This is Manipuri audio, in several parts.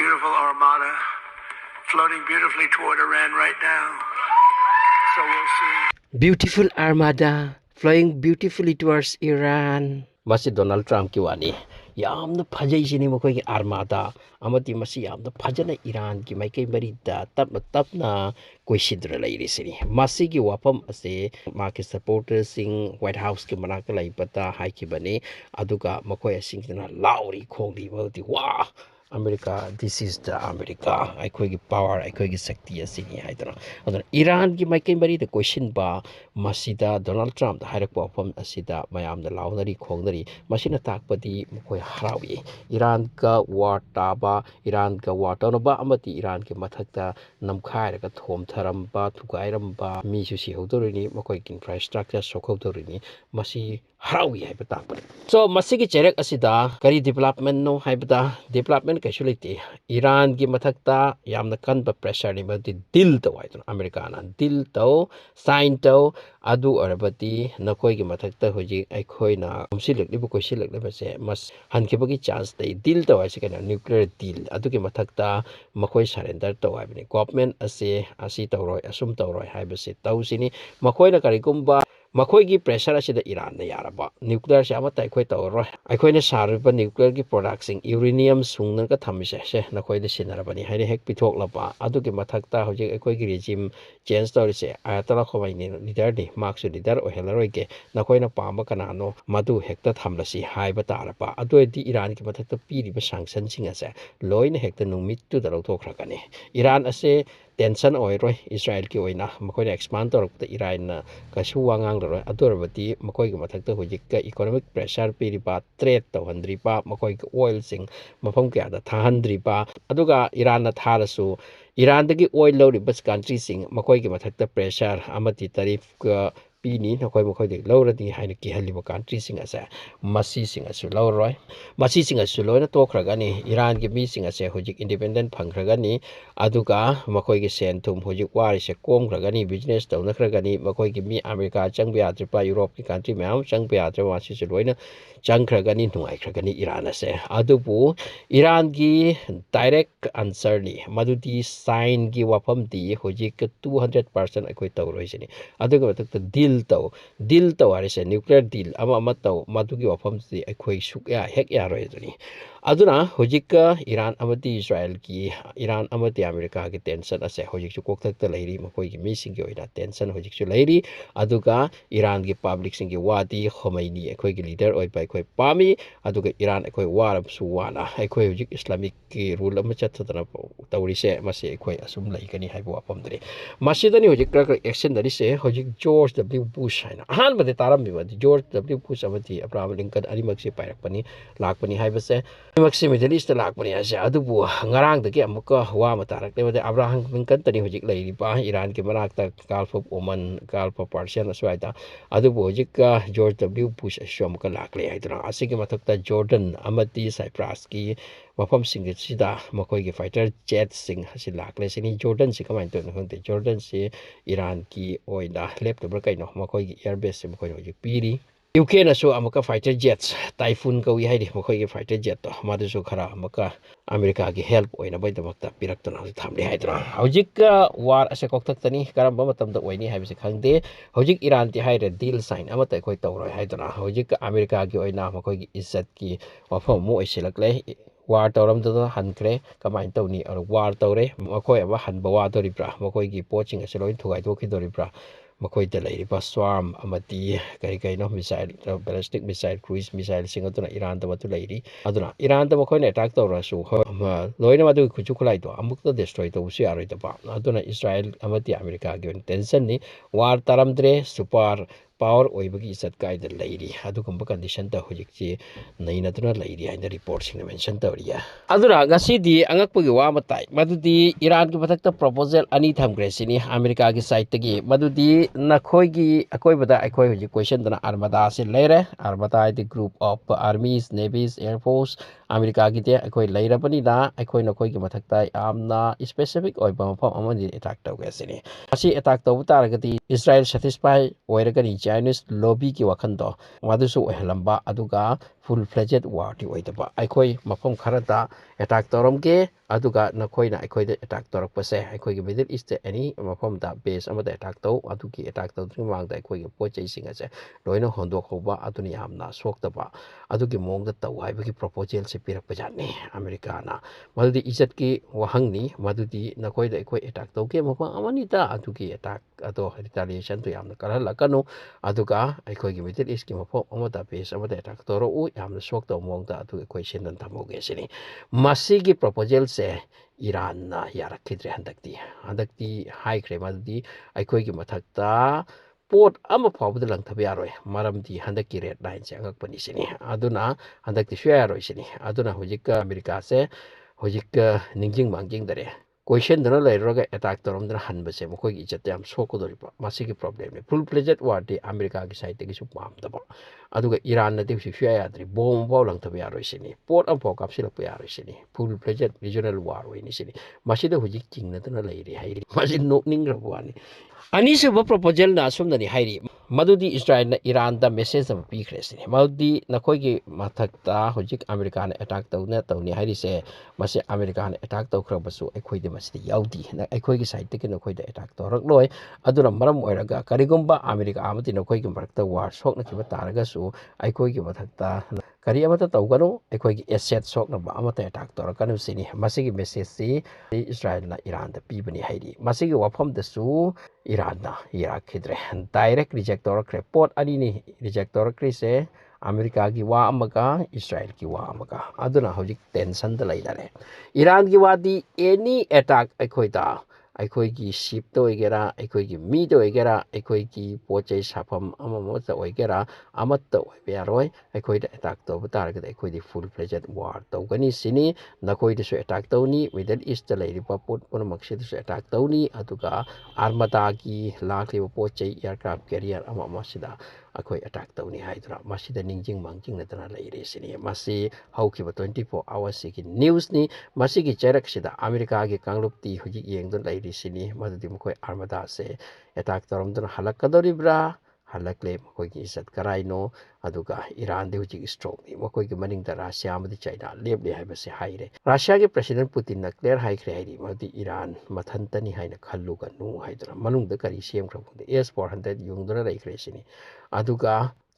beautiful armada floating beautifully toward Iran right now. So we'll see. Beautiful armada flying beautifully towards Iran. Masi Donald Trump ki wani. Yamna phajai sini mokoi ki armada amati masi yamna phajana Iran ki maikei marida tapna koisidra lairi sini. Masi ki wapam ase ma ki supporters sing White House ki manaka laibata haikibani aduga mokoi asingna lauri khongdi bauti wa America, this is the America. I could power, I could sakti asini haidana. Adana Iran ki maikei mari the question ba masida Donald Trump the hairakpa from asida mayam the launari khongnari masina takpadi mokoi harawi. Iran ka war taba, Iran ka war tonaba amati Iran ki mathakta namkhai ka thom tharamba thukairam mi su si hodorini mokoi infrastructure sokhodorini masi harawi hai bata. So masigi cherek asida kari development no haibda development casualty Iran ki mathakta yamna kanba pressure ni bati dil to wai America na dil to sign to adu arabati nakoi ki mathakta hoji aikoi na umsilek libu ko silek leba se mas hankibagi chance dei dil to wai se kana nuclear deal adu ki mathakta makoi surrender to wai bani government ase asi tawroi asum tawroi haibase tawsini makoi na kari kumba makoi ki pressure asida Iran na yaraba nuclear se amata aikoi tawroi aikoi na sarba nuclear ki products sing uranium sungnan ka thamise se nakoi de sinarabani haine hek pithok laba adu ki mathakta hoji aikoi ki regime change tawri se ayatollah khomeini leader ni marksu leader o helaroi ke nakoi na pamba kanano madu hekta thamlasi haiba taraba adu di Iran ki mathakta piri ba sanction sing ase loina hekta numit tu da lothokrakani Iran ase tension oiroi Israel ki oina makoi expand torok Iran na kasu wangang roi adorabati makoi ki mathakta hojik ka economic pressure piri ba trade to handri ba makoi ki oil sing mafam kya da thahandri ba aduga Iran na tharasu Iran dagi oil lori bas country sing makoi ki mathakta pressure amati tarif ka pini nakoi makoi de loradi haina ki haliba country sing asa masi sing asu loroi masi sing asu loina tokragani Iran ki mi sing ase hojik independent phangragani aduga makoi ki sen thum hojik wari se komgragani business tawnakragani makoi ki mi America changbe atripa Europe ki country mayam changbe atra wasi se loina changkragani nungaikragani Iran ase adubu Iran ki direct answer ni madudi sign ki wafam di hojik 200% akoi tawroi sini aduga matakta deal taw arise nuclear deal ama taw madugi wafam di akoi sukya hek ya roi duni aduna hojika Iran amati Israel ki Iran amati America ki tension ase hojik chu kokthakta leiri makoi ki mising ki oina tension hojik chu leiri aduga Iran ki public sing ki wadi Khomeini akoi ki leader oi pai khoi pami aduga Iran akoi warab su wana akoi hojik Islamic ki rule ama chatthadana tawri se mase akoi asum leikani haibu wafam dre masidani hojik kra action dari se hojik George W Bush haina ahan bade taram bi George W Bush amati Abraham Lincoln animak se pairakpani lakpani haibase animak se Middle East lakpani ase adubu ngarang dagi amuka wa matarak le Abraham Lincoln tani hojik leiri ba Iran ki manakta Gulf of Oman Gulf of Persian aswaita adubu hojik George W Bush asyam ka lakle haidra asigi matakta Jordan amati Cyprus ki mafam sing sida makoi ki fighter jet sing hasi lakle sini Jordan si kamain to nhonte Jordan si Iran ki oina laptop kai no makoi ki airbase se makoi hojik piri UK na so amaka fighter jets typhoon ka wi haidi makoi ki fighter jet to madu so khara amaka America ki help oina bai damakta piraktana thamle haidra hojik war ase koktak tani karamba matam da oini haibise khangde hojik Iran ti haire deal sign amata koi tawroi haidra hojik America ki oina makoi ki izzat ki wafam mu oisilakle war tawram da hankre kamain tawni ar war tawre makoi aba hanba wa doribra makoi ki poaching ase loin thugai to ki doribra makoi da leiriba swarm amati kai no missile ballistic missile cruise missile sing atuna Iran da batu leiri aduna Iran da makoi na attack tawra su loina madu khuchu khulai to amukta destroy to usi aroi da ba aduna Israel amati America gi tension ni war taramdre super power oibagi isat kai da leiri adugumba condition da hojikchi naina tuna leiri haina report sing mention tawriya adura gasidi angakpagi wa matai madudi Iran ki bathakta proposal ani thamgre sini America ki side tagi madudi nakhoi gi akoi bada akoi hoji question dana armada se leire armada the group of armies navies air force America ki te akoi leira pani da akoi nakhoi gi mathakta amna specific oiba mafam amani attack tawge sini asi attack taw taragati Israel satisfy oiragani Chinese lobby ki wakando madusu ohelamba aduga full fledged war ti oidaba aikoi mafam kharata ꯑꯦꯇꯥꯛ ꯇꯧꯔꯝꯒꯦ ꯑꯗꯨꯒ ꯅꯈꯣꯏꯅ ꯑꯩꯈꯣꯏꯗ ꯑꯦꯇꯥꯛ ꯇꯧꯔꯛꯄꯁꯦ ꯑꯩꯈꯣꯏꯒꯤ ꯃꯤꯗꯜ ꯏꯁꯇ ꯑꯦꯅꯤ ꯃꯐꯝꯗ ꯕꯦꯁ ꯑꯃꯗ ꯑꯦꯇꯥꯛ ꯇꯧ ꯑꯗꯨꯒꯤ ꯑꯦꯇꯥꯛ ꯇꯧꯗ꯭ꯔꯤꯉꯩ ꯃꯃꯥꯡꯗ ꯑꯩꯈꯣꯏꯒꯤ ꯄꯣꯠ ꯆꯩꯁꯤꯡ ꯑꯁꯦ ꯂꯣꯏꯅ ꯍꯣꯟꯗꯣꯛꯍꯧꯕ ꯑꯗꯨꯅ ꯌꯥꯝꯅ ꯁꯣꯛꯇꯕ ꯑꯗꯨꯒꯤ ꯃꯑꯣꯡꯗ ꯇꯧ ꯍꯥꯏꯕꯒꯤ ꯄ꯭ꯔꯣꯄꯣꯖꯦꯜꯁꯦ ꯄꯤꯔꯛꯄ ꯖꯥꯠꯅꯤ ꯑꯃꯦꯔꯤꯀꯥꯅ ꯃꯗꯨꯗꯤ ꯏꯖꯠꯀꯤ ꯋꯥꯍꯪꯅꯤ ꯃꯗꯨꯗꯤ ꯅꯈꯣꯏꯗ ꯑꯩꯈꯣꯏ ꯑꯦꯇꯥꯛ ꯇꯧꯒꯦ ꯃꯐꯝ ꯑꯃꯅꯤꯗ ꯑꯗꯨꯒꯤ ꯑꯦꯇꯥꯛ ꯑꯗꯣ ꯔꯤꯇꯥꯂꯤꯌꯦꯁꯟꯗꯣ ꯌꯥꯝꯅ ꯀꯜꯍꯜꯂꯛꯀꯅꯨ ꯑꯗꯨꯒ ꯑꯩꯈꯣꯏꯒꯤ ꯃꯤꯗꯜ ꯏꯁꯀꯤ ꯃꯐꯝ ꯑꯃꯗ ꯕꯦꯁ ꯑꯃꯗ ꯑꯦꯇꯥꯛ ꯇꯧꯔꯛꯎ ꯌꯥꯝꯅ ꯁꯣꯛꯇꯕ ꯃꯑꯣꯡꯗ ꯑꯗꯨ ꯑꯩꯈꯣꯏ ꯁꯤꯟꯗꯅ ꯊꯝꯍꯧꯒꯦ ꯁꯤꯅꯤ ꯃꯁꯤꯒꯤ ꯄ꯭ꯔꯣꯄꯣꯖꯦꯜꯁꯦ ꯏꯔꯥꯟꯅ ꯌꯥꯔꯛꯈꯤꯗ꯭ꯔꯦ ꯍꯟꯗꯛꯇꯤ ꯍꯥꯏꯈ꯭ꯔꯦ ꯃꯗꯨꯗꯤ ꯑꯩꯈꯣꯏꯒꯤ ꯃꯊꯛꯇ ꯄꯣꯠ ꯑꯃ ꯐꯥꯎꯕꯗ ꯂꯪꯊꯕ ꯌꯥꯔꯣꯏ ꯃꯔꯝꯗꯤ ꯍꯟꯗꯛꯀꯤ ꯔꯦꯠ ꯂꯥꯏꯟꯁꯦ ꯑꯉꯛꯄꯅꯤ ꯁꯤꯅꯤ ꯑꯗꯨꯅ ꯍꯟꯗꯛꯇꯤ ꯁꯨꯡꯌꯥ ꯌꯥꯔꯣꯏ ꯁꯤꯅꯤ ꯑꯗꯨꯅ ꯍꯧꯖꯤꯛꯀ ꯑꯃꯦꯔꯤꯀꯥꯁꯦ ꯍꯧꯖꯤꯛꯀ ꯅꯤꯡꯁꯤꯡ ꯃꯥꯡꯖꯤꯡꯗꯔꯦ ꯀꯣꯏꯁꯟꯗꯨꯅ ꯂꯩꯔꯨꯔꯒ ꯑꯦꯇꯥꯛ ꯇꯧꯔꯝꯗꯅ ꯍꯟꯕꯁꯦ ꯃꯈꯣꯏꯒꯤ ꯏꯖꯠꯇ ꯌꯥꯝ ꯁꯣꯛꯀꯗꯧꯔꯤꯕ ꯃꯁꯤꯒꯤ ꯄ꯭ꯔꯣꯕ꯭ꯂꯦꯝꯅꯤ ꯐꯨꯜ ꯐ꯭ꯂꯦꯖꯦꯠ ꯋꯥꯔꯗꯤ ꯑꯃꯦꯔꯤꯀꯥꯒꯤ ꯁꯥꯏꯠꯇꯒꯤꯁꯨ ꯄꯥꯝꯗꯕ ꯑꯗꯨꯒ ꯏꯔꯥꯟꯅꯗꯤ ꯍꯧꯖꯤꯛ ꯁꯨꯡꯌꯥ ꯌꯥꯗ꯭ꯔꯤ ꯕꯣꯝ ꯑꯃꯐꯥꯎ ꯂꯪꯊꯕ ꯌꯥꯔꯣꯏ ꯁꯤꯅꯤ ꯄꯣꯠ ꯑꯃꯐꯥꯎ ꯀꯥꯞꯁꯤꯜꯂꯛꯄ ꯌꯥꯔꯣꯏ ꯁꯤꯅꯤ ꯐꯨꯜ ꯐ꯭ꯂꯦꯖꯦꯠ ꯔꯤꯖꯅꯦꯜ ꯋꯥꯔ ꯑꯣꯏꯅꯤ ꯁꯤꯅꯤ ꯃꯁꯤꯗ ꯍꯧꯖꯤꯛ ꯆꯤꯡꯅꯗꯅ ꯂꯩꯔꯤ ꯍꯥꯏꯔꯤ ꯃꯁꯤ ꯅꯣꯛꯅꯤꯡꯈ꯭ꯔꯕ ꯋꯥꯅꯤ ꯑꯅꯤꯁꯨꯕ ꯄ꯭ꯔꯣꯄꯣꯖꯦꯜꯅ ꯑꯁꯨꯝꯅꯗꯤ ꯍꯥꯏꯔꯤ ꯃꯗꯨꯗꯤ ꯏꯁꯔꯥꯏꯜꯅ ꯏꯔꯥꯟꯗ ꯃꯦꯁꯦꯖ ꯑꯃ ꯄꯤꯈ꯭ꯔꯦ ꯁꯤꯅꯤ ꯃꯗꯨꯗꯤ ꯅꯈꯣꯏꯒꯤ ꯃꯊꯛꯇ ꯍꯧꯖꯤꯛ ꯑꯃꯦꯔꯤꯀꯥꯅ ꯑꯦꯇꯥꯛ ꯇꯧꯅꯤ ꯍꯥꯏꯔꯤꯁꯦ ꯃꯁꯤ ꯑꯃꯦꯔꯤꯀꯥꯅ ꯑꯦꯇꯥꯛ ꯇꯧꯈ꯭ꯔꯕꯁꯨ ꯑꯩꯈꯣꯏꯗꯤ ꯃꯁꯤꯗ ꯌꯥꯎꯗꯦ ꯑꯩꯈꯣꯏꯒꯤ ꯁꯥꯏꯠꯇꯒꯤ ꯅꯈꯣꯏꯗ ꯑꯦꯇꯥꯛ ꯇꯧꯔꯛꯂꯣꯏ ꯑꯗꯨꯅ ꯃꯔꯝ ꯑꯣꯏꯔꯒ ꯀꯔꯤꯒꯨꯝꯕ ꯑꯃꯦꯔꯤꯀꯥ ꯑꯃꯗꯤ ꯅꯈꯣꯏꯒꯤ ꯃꯔꯛꯇ ꯋꯥꯔ ꯁꯣꯛꯅꯈꯤꯕ ꯇꯥꯔꯒꯁꯨ ꯑꯩꯈꯣꯏꯒꯤ ꯃꯊꯛꯇ ꯀꯔꯤ ꯑꯃꯠꯇ ꯇꯧꯒꯅꯨ ꯑꯩꯈꯣꯏꯒꯤ ꯑꯦꯁꯦꯠ ꯁꯣꯛꯅꯕ ꯑꯃꯠꯇ ꯑꯦꯇꯥꯛ ꯇꯧꯔꯛꯀꯅꯨ ꯁꯤꯅꯤ ꯃꯁꯤꯒꯤ ꯃꯦꯁꯦꯖꯁꯤ ꯏꯁꯔꯥꯏꯜꯅ ꯏꯔꯥꯟꯗ ꯄꯤꯕꯅꯤ ꯍꯥꯏꯔꯤ ꯃꯁꯤꯒꯤ ꯋꯥꯐꯝꯗꯁꯨ ꯏꯔꯥꯟꯅ ꯌꯥꯔꯛꯈꯤꯗ꯭ꯔꯦ ꯗꯥꯏꯔꯦꯛ ꯔꯤꯖꯦꯛ ꯇꯧꯔꯛꯈ꯭ꯔꯦ ꯄꯣꯠ ꯑꯅꯤꯅꯤ ꯔꯤꯖꯦꯛ ꯇꯧꯔꯛꯈ꯭ꯔꯤꯁꯦ ꯑꯃꯦꯔꯤꯀꯥꯒꯤ ꯋꯥ ꯑꯃꯒ ꯏꯁꯔꯥꯏꯜꯒꯤ ꯋꯥ ꯑꯃꯒ ꯑꯗꯨꯅ ꯍꯧꯖꯤꯛ ꯇꯦꯟꯁꯟꯗ ꯂꯩꯅꯔꯦ ꯏꯔꯥꯟꯒꯤ ꯋꯥꯗꯤ ꯑꯦꯅꯤ ꯑꯦꯇꯥꯛ ꯑꯩꯈꯣꯏꯗ ꯑꯩꯈꯣꯏꯒꯤ ꯁꯤꯞꯇ ꯑꯣꯏꯒꯦꯔꯥ ꯑꯩꯈꯣꯏꯒꯤ ꯃꯤꯗ ꯑꯣꯏꯒꯦꯔꯥ ꯑꯩꯈꯣꯏꯒꯤ ꯄꯣꯠ ꯆꯩ ꯁꯥꯐꯝ ꯑꯃꯠꯇ ꯑꯣꯏꯒꯦꯔꯥ ꯑꯃꯠꯇ ꯑꯣꯏꯕ ꯌꯥꯔꯣꯏ ꯑꯩꯈꯣꯏꯗ ꯑꯦꯇꯥꯛ ꯇꯧꯕ ꯇꯥꯔꯒꯗꯤ ꯑꯩꯈꯣꯏꯗꯤ ꯐꯨꯜ ꯐ꯭ꯂꯦꯖꯦꯠ ꯋꯥꯔ ꯇꯧꯒꯅꯤ ꯁꯤꯅꯤ ꯅꯈꯣꯏꯗꯁꯨ ꯑꯦꯇꯥꯛ ꯇꯧꯅꯤ ꯃꯤꯗꯜ ꯏꯁꯇ ꯂꯩꯔꯤꯕ ꯄꯣꯠ ꯄꯨꯝꯅꯃꯛꯁꯤꯗꯁꯨ ꯑꯦꯇꯥꯛ ꯇꯧꯅꯤ ꯑꯗꯨꯒ ꯑꯥꯔꯃꯥꯗꯥꯒꯤ ꯂꯥꯛꯂꯤꯕ ꯄꯣꯠ ꯆꯩ ꯑꯦꯌꯥꯔꯀ꯭ꯔꯥꯐ ꯀꯦꯔꯤꯌꯔ ꯑꯃꯁꯤꯗ ꯑꯩꯈꯣꯏ ꯑꯦꯇꯥꯛ ꯇꯧꯅꯤ ꯍꯥꯏꯗꯨꯅ ꯃꯁꯤꯗ ꯅꯤꯡꯁꯤꯡ ꯃꯥꯡꯖꯤꯡꯅꯗꯅ ꯂꯩꯔꯦ ꯁꯤꯅꯤ ꯃꯁꯤ ꯍꯧꯈꯤꯕ 24 ꯑꯋꯥꯔꯁꯤꯒꯤ ꯅ꯭ꯌꯨꯁꯅꯤ ꯃꯁꯤꯒꯤ ꯆꯩꯔꯛꯁꯤꯗ ꯑꯃꯦꯔꯤꯀꯥꯒꯤ ꯀꯥꯡꯂꯨꯞꯇꯤ ꯍꯧꯖꯤꯛ ꯌꯦꯡꯗꯨꯅ ꯂꯩꯔꯤꯁꯤꯅꯤ ꯃꯗꯨꯗꯤ ꯃꯈꯣꯏ ꯑꯥꯔꯃꯥꯗꯥꯁꯦ ꯑꯦꯇꯥꯛ ꯇꯧꯔꯝꯗꯨꯅ ꯍꯜꯂꯛꯀꯗꯧꯔꯤꯕ꯭ꯔꯥ ꯍꯜꯂꯛꯂꯦ ꯃꯈꯣꯏꯒꯤ ꯏꯖꯠ ꯀꯔꯥꯏꯅꯣ ꯑꯗꯨꯒ ꯏꯔꯥꯟꯗꯤ ꯍꯧꯖꯤꯛ ꯏꯁꯇ꯭ꯔꯣꯡꯅꯤ ꯃꯈꯣꯏꯒꯤ ꯃꯅꯤꯡꯗ ꯔꯁꯤꯌꯥ ꯑꯃꯗꯤ ꯆꯩꯅꯥ ꯂꯦꯞꯂꯦ ꯍꯥꯏꯕꯁꯤ ꯍꯥꯏꯔꯦ ꯔꯁꯤꯌꯥꯒꯤ ꯄ꯭ꯔꯁꯤꯗꯦꯟ ꯄꯨꯇꯤꯟꯅ ꯀ꯭ꯂꯤꯌꯔ ꯍꯥꯏꯈ꯭ꯔꯦ ꯍꯥꯏꯔꯤ ꯃꯗꯨꯗꯤ ꯏꯔꯥꯟ ꯃꯊꯟꯇꯅꯤ ꯍꯥꯏꯅ ꯈꯜꯂꯨꯒꯅꯨ ꯍꯥꯏꯗꯨꯅ ꯃꯅꯨꯡꯗ ꯀꯔꯤ ꯁꯦꯝꯈ꯭ꯔꯕ ꯈꯪꯗꯦ S-400 ꯌꯨꯡꯗꯨꯅ ꯂꯩꯈ꯭ꯔꯦ ꯁꯤꯅꯤ ꯑꯗꯨꯒ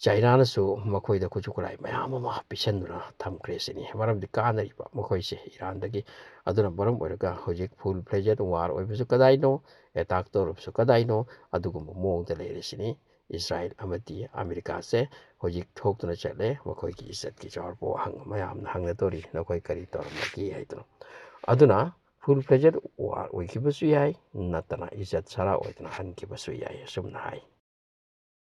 ꯆꯩꯅꯥꯅꯁꯨ ꯃꯈꯣꯏꯗ ꯈꯨꯠꯁꯨ ꯈꯨꯠꯂꯥꯏ ꯃꯌꯥꯝ ꯑꯃ ꯄꯤꯁꯟꯗꯨꯅ ꯊꯝꯈ꯭ꯔꯦ ꯁꯤꯅꯤ ꯃꯔꯝꯗꯤ ꯀꯥꯟꯅꯔꯤꯕ ꯃꯈꯣꯏꯁꯦ ꯏꯔꯥꯟꯗꯒꯤ ꯑꯗꯨꯅ ꯃꯔꯝ ꯑꯣꯏꯔꯒ ꯍꯧꯖꯤꯛ ꯐꯨꯜ ꯐ꯭ꯂꯦꯖꯦꯠ ꯋꯥꯔ ꯑꯣꯏꯕꯁꯨ ꯀꯗꯥꯏꯅꯣ ꯑꯦꯇꯥꯛ ꯇꯧꯔꯕꯁꯨ ꯀꯗꯥꯏꯅꯣ ꯑꯗꯨꯒꯨꯝꯕ ꯃꯑꯣꯡꯗ ꯂꯩꯔꯤꯁꯤꯅꯤ ꯏꯁꯔꯥꯏꯜ ꯑꯃꯗꯤ ꯑꯃꯦꯔꯤꯀꯥꯁꯦ ꯍꯧꯖꯤꯛ ꯊꯣꯛꯇꯨꯅ ꯆꯠꯂꯦ ꯃꯈꯣꯏꯒꯤ ꯏꯖꯠꯀꯤ ꯆꯥꯎꯔꯛꯄ ꯋꯥꯍꯪ ꯃꯌꯥꯝꯅ ꯍꯪꯅꯗꯣꯔꯤ ꯅꯈꯣꯏ ꯀꯔꯤ ꯇꯧꯔꯝꯕꯒꯦ ꯍꯥꯏꯗꯨꯅ ꯑꯗꯨꯅ ꯐꯨꯜ ꯐ꯭ꯂꯦꯖꯦꯠ ꯋꯥꯔ ꯑꯣꯏꯈꯤꯕꯁꯨ ꯌꯥꯏ ꯅꯠꯇꯅ ꯏꯖꯠ ꯁꯔꯥ ꯑꯣꯏꯗꯨꯅ ꯍꯟꯈꯤꯕꯁꯨ ꯌꯥꯏ ꯑꯁꯨꯝꯅ ꯍꯥꯏ